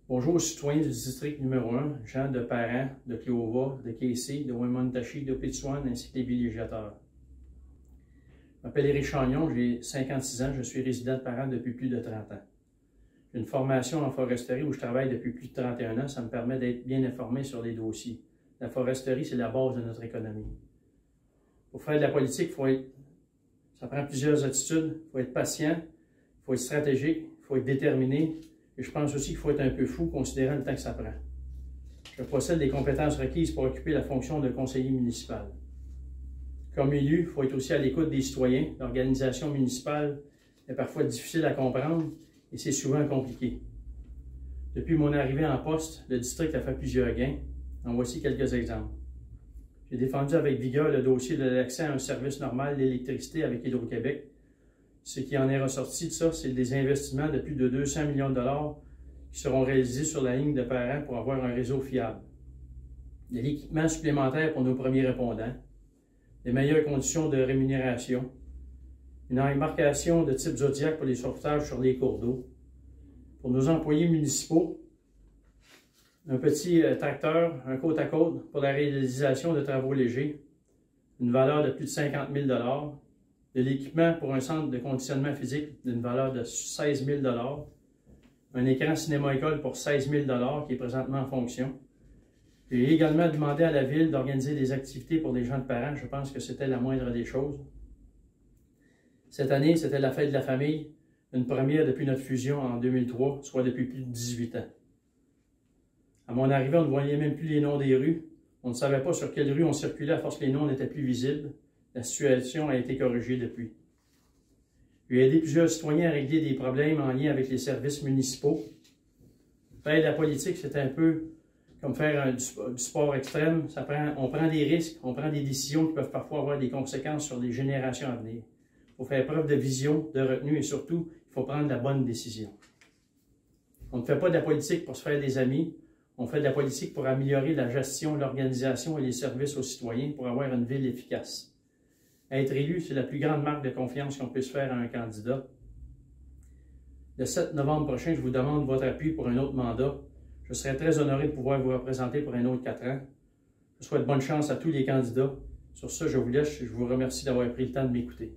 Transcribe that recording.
Bonjour aux citoyens du district numéro 1, gens de Parent, de Clova, de Casey, de Wemontachi, de Pittswan, ainsi que les villégiateurs. Je m'appelle Éric Chagnon, j'ai 56 ans, je suis résident de Parent depuis plus de 30 ans. J'ai une formation en foresterie où je travaille depuis plus de 31 ans, ça me permet d'être bien informé sur les dossiers. La foresterie, c'est la base de notre économie. Pour faire de la politique, ça prend plusieurs attitudes. Il faut être patient, il faut être stratégique, il faut être déterminé. Et je pense aussi qu'il faut être un peu fou, considérant le temps que ça prend. Je possède les compétences requises pour occuper la fonction de conseiller municipal. Comme élu, il faut être aussi à l'écoute des citoyens. L'organisation municipale est parfois difficile à comprendre et c'est souvent compliqué. Depuis mon arrivée en poste, le district a fait plusieurs gains. En voici quelques exemples. J'ai défendu avec vigueur le dossier de l'accès à un service normal d'électricité avec Hydro-Québec. Ce qui en est ressorti de ça, c'est des investissements de plus de 200 millions de dollars qui seront réalisés sur la ligne de Parent pour avoir un réseau fiable. De l'équipement supplémentaire pour nos premiers répondants, des meilleures conditions de rémunération, une embarcation de type Zodiac pour les sauvetages sur les cours d'eau. Pour nos employés municipaux, un petit tracteur, un côte à côte pour la réalisation de travaux légers, une valeur de plus de 50 000 $, de l'équipement pour un centre de conditionnement physique d'une valeur de 16 000 $, un écran cinéma-école pour 16 000 $ qui est présentement en fonction. J'ai également demandé à la Ville d'organiser des activités pour des gens de Parent. Je pense que c'était la moindre des choses. Cette année, c'était la fête de la famille, une première depuis notre fusion en 2003, soit depuis plus de 18 ans. À mon arrivée, on ne voyait même plus les noms des rues. On ne savait pas sur quelle rue on circulait à force que les noms n'étaient plus visibles. La situation a été corrigée depuis. J'ai aidé plusieurs citoyens à régler des problèmes en lien avec les services municipaux. Faire de la politique, c'est un peu comme faire du sport extrême. On prend des risques, on prend des décisions qui peuvent parfois avoir des conséquences sur les générations à venir. Il faut faire preuve de vision, de retenue et surtout, il faut prendre la bonne décision. On ne fait pas de la politique pour se faire des amis. On fait de la politique pour améliorer la gestion, l'organisation et les services aux citoyens pour avoir une ville efficace. Être élu, c'est la plus grande marque de confiance qu'on puisse faire à un candidat. Le 7 novembre prochain, je vous demande votre appui pour un autre mandat. Je serai très honoré de pouvoir vous représenter pour un autre 4 ans. Je souhaite bonne chance à tous les candidats. Sur ce, je vous laisse et je vous remercie d'avoir pris le temps de m'écouter.